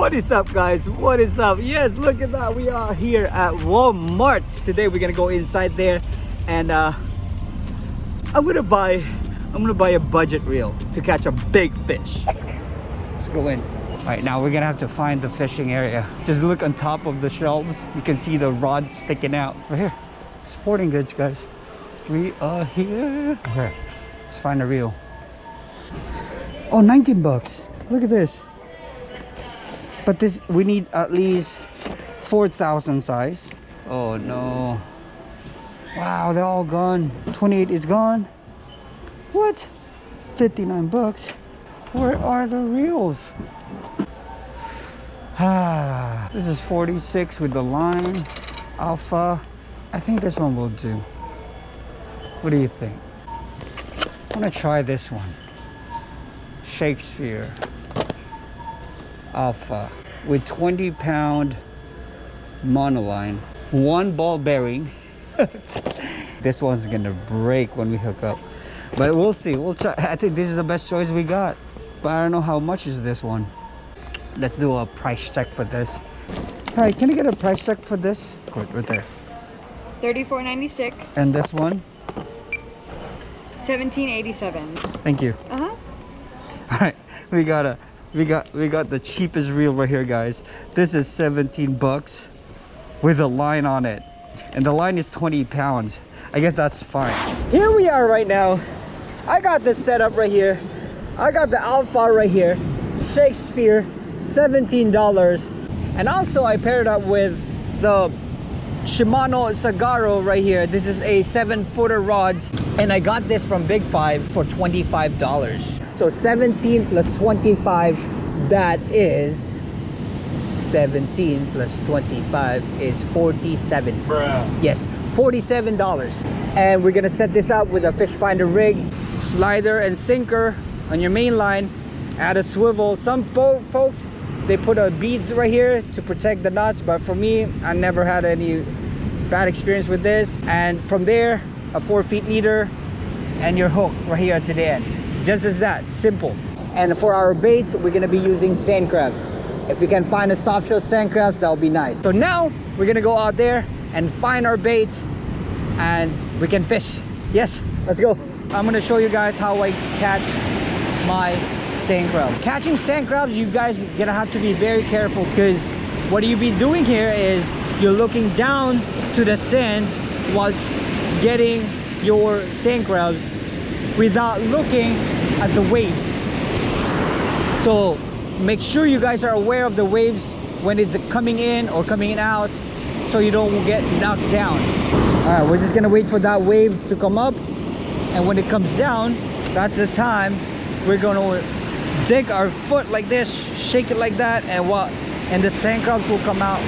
What is up, guys? What is up? Yes, look at that. We are here at Walmart. Today we're gonna go inside there and I'm gonna buy a budget reel to catch a big fish. Let's go in. All right, now we're gonna have to find the fishing area. Just look on top of the shelves. You can see the rod sticking out right here. Sporting goods, guys. We are here. Okay, let's find a reel. Oh, 19 bucks. Look at this. But this, we need at least 4,000 size. Oh no. Wow, they're all gone. 28 is gone. What? 59 bucks. Where are the reels? Ah, this is 46 with the line. Alpha. I think this one will do. What do you think? I'm gonna try this one. Shakespeare. Alpha with 20-pound monoline, 1 ball bearing. This one's gonna break when we hook up, but we'll see. We'll try. I think this is the best choice we got, but I don't know how much is this one. Let's do a price check for this. Hi, can I get a price check for this? Good, right there. $34.96. And this one? $17.87. Thank you. Uh-huh. All right, we got the cheapest reel right here, guys. This is 17 bucks with a line on it, and the line is 20 pounds. I guess that's fine. Here we are right now. I got this setup right here. I got the Alpha right here, Shakespeare, $17, and also I paired up with the Shimano Sagaro right here. This is a 7-footer rod, and I got this from Big Five for $25. So 17 plus 25, that is 17 plus 25 is 47. Bruh. Yes, $47. And we're gonna set this up with a fish finder rig, slider and sinker on your main line, add a swivel. Some folks, they put beads right here to protect the nuts, but for me, I never had any bad experience with this. And from there, a 4-feet leader and your hook right here to the end. Just as that, simple. And for our baits, we're gonna be using sand crabs. If we can find a soft shell sand crabs, that'll be nice. So now we're gonna go out there and find our baits and we can fish. Yes, let's go. I'm gonna show you guys how I catch my sand crab. Catching sand crabs, you guys are gonna have to be very careful, because what you be doing here is you're looking down to the sand while getting your sand crabs without looking at the waves. So make sure you guys are aware of the waves when it's coming in or coming out, so you don't get knocked down. All right, we're just gonna wait for that wave to come up, and when it comes down, that's the time we're gonna dig our foot like this, shake it like that, and the sand crabs will come out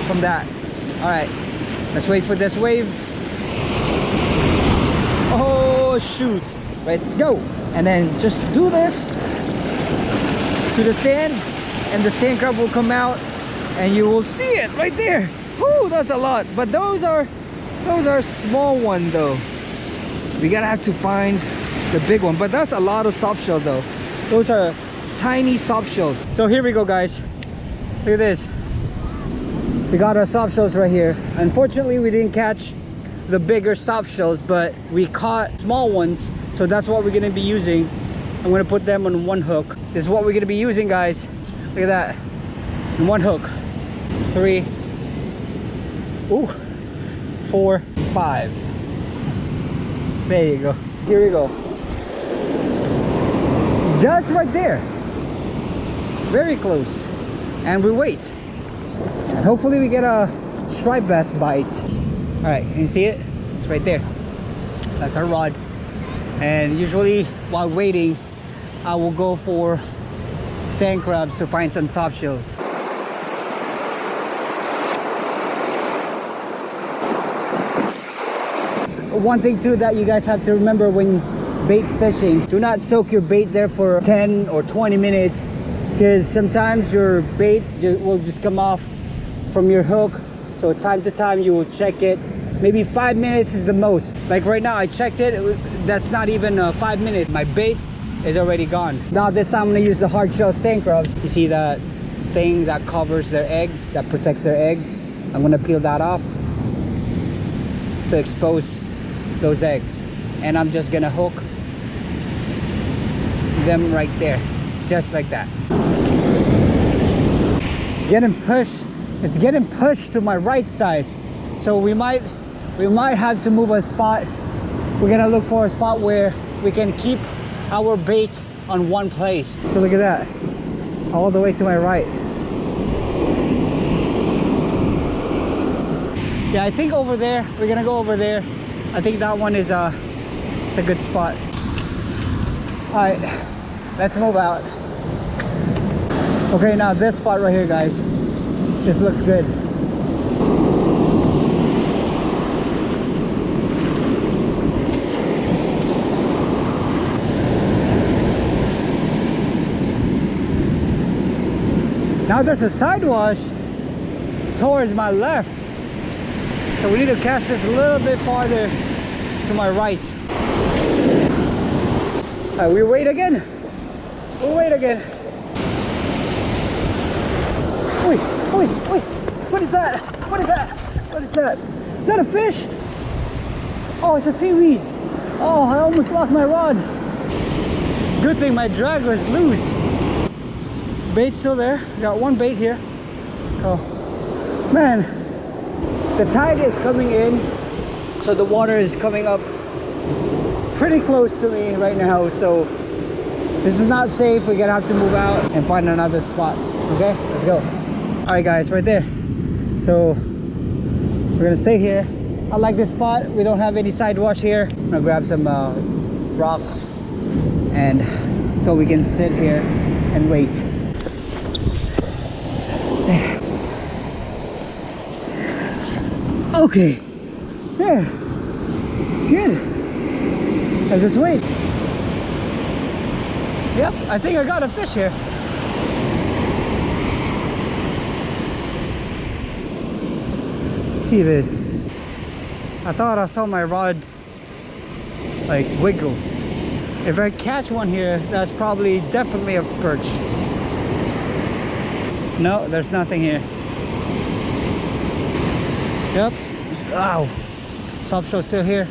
from that. All right, let's wait for this wave. Oh shoot, let's go. And then just do this to the sand, and the sand crab will come out, and you will see it right there. Whoo, that's a lot. But those are small one though. We gotta have to find the big one, but that's a lot of soft shell though. Those are tiny soft shells. So here we go, guys. Look at this. We got our soft shells right here. Unfortunately, we didn't catch the bigger soft shells, but we caught small ones, so that's what we're gonna be using. I'm gonna put them on one hook. This is what we're gonna be using, guys. Look at that. On one hook. 3, 4, 5. There you go. Here we go. Just right there. Very close. And we wait. And hopefully we get a striped bass bite. All right, can you see it? It's right there. That's our rod. And usually while waiting, I will go for sand crabs to find some soft shells. One thing too that you guys have to remember when bait fishing, do not soak your bait there for 10 or 20 minutes, because sometimes your bait will just come off from your hook. So time to time you will check it. Maybe 5 minutes is the most. Like right now I checked it, that's not even 5 minutes. My bait is already gone. Now this time I'm gonna use the hard shell sand crabs. You see that thing that covers their eggs, that protects their eggs. I'm gonna peel that off to expose those eggs, and I'm just gonna hook them right there, just like that. It's getting pushed to my right side, so we might have to move a spot. We're gonna look for a spot where we can keep our bait on one place. So look at that, all the way to my right. Yeah, I think over there, we're gonna go over there. I think that one is it's a good spot. All right, let's move out. Okay, now this spot right here, guys, this looks good. Now there's a side wash towards my left, so we need to cast this a little bit farther to my right. All right, we wait again. We'll wait again. Wait, wait, wait. What is that? What is that? What is that? Is that a fish? Oh, it's a seaweed. Oh, I almost lost my rod. Good thing my drag was loose. Bait's still there. Got one bait here. Oh, man. The tide is coming in, so the water is coming up pretty close to me right now, so this is not safe. We're gonna have to move out and find another spot. Okay, let's go. All right, guys, right there. So we're gonna stay here. I like this spot. We don't have any side wash here. I'm gonna grab some rocks, and so we can sit here and wait. There. Okay, there. Good. Let's just wait. Yep, I think I got a fish here. See this? I thought I saw my rod like wiggles. If I catch one here, that's probably definitely a perch. No, there's nothing here. Yep. Ow. Soft shell still here.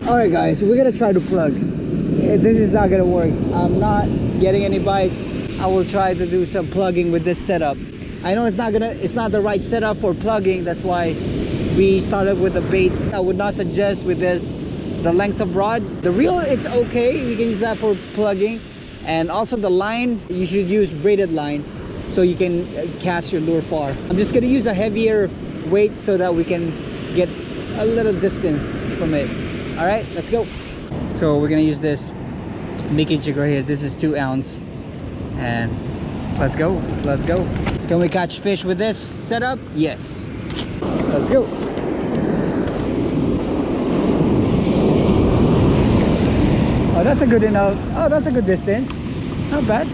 All right, guys, we're gonna try to plug. This is not gonna work. I'm not getting any bites. I will try to do some plugging with this setup. I know it's not the right setup for plugging. That's why we started with the baits. I would not suggest with this the length of rod. The reel, it's okay. You can use that for plugging, and also the line, you should use braided line so you can cast your lure far. I'm just gonna use a heavier weight so that we can get a little distance from it. All right, let's go. So we're gonna use this Mickey jig right here. This is 2 ounce, and let's go. Let's go. Can we catch fish with this setup? Yes. Let's go. Oh, that's a good enough. Oh, that's a good distance. Not bad.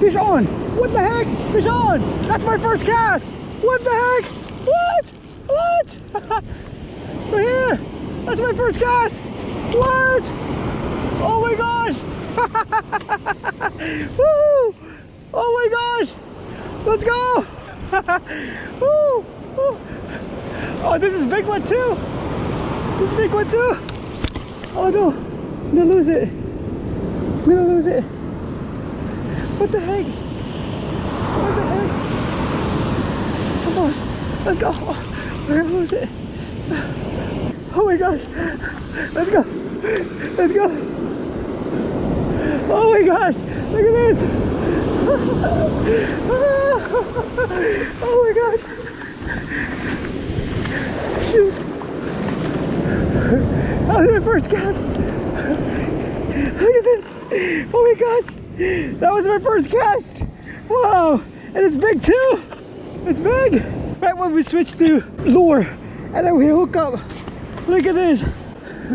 Fish on! What the heck? Fish on! That's my first cast! What the heck? What? What? Right here! That's my first cast! What? Oh my gosh! Woo! Oh my gosh! Let's go! Woo! Oh, this is a big one too! This is a big one too! Oh no! I'm gonna lose it! I'm gonna lose it! What the heck? What the heck? Come on, let's go. Oh, we're gonna lose it. Oh my gosh. Let's go. Let's go. Oh my gosh. Look at this. Oh my gosh. Shoot. That was my first cast. Look at this. Oh my god. That was my first cast. Wow, and it's big too. It's big. Right when we switch to lure, and then we hook up. Look at this.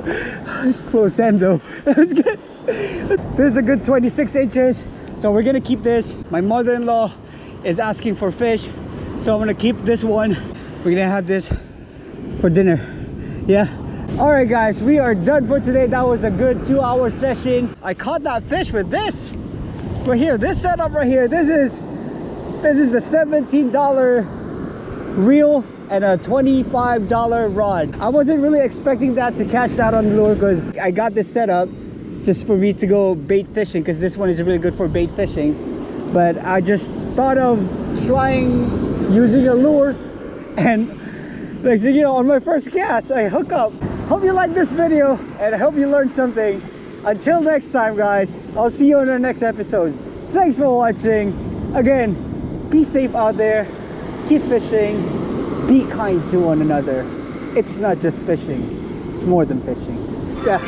It's full of sand though. That's good. This is a good 26 inches. So we're gonna keep this. My mother-in-law is asking for fish, so I'm gonna keep this one. We're gonna have this for dinner. Yeah. All right, guys, we are done for today. That was a good 2-hour session. I caught that fish with this right here. This setup right here. This is the $17 reel and a $25 rod. I wasn't really expecting that to catch that on the lure, because I got this set up just for me to go bait fishing, because this one is really good for bait fishing. But I just thought of trying using a lure, and like, so, you know, on my first cast I hook up. Hope you like this video, and I hope you learned something. Until next time, guys, I'll see you in our next episodes. Thanks for watching. Again, be safe out there, keep fishing, be kind to one another. It's not just fishing, it's more than fishing. Yeah.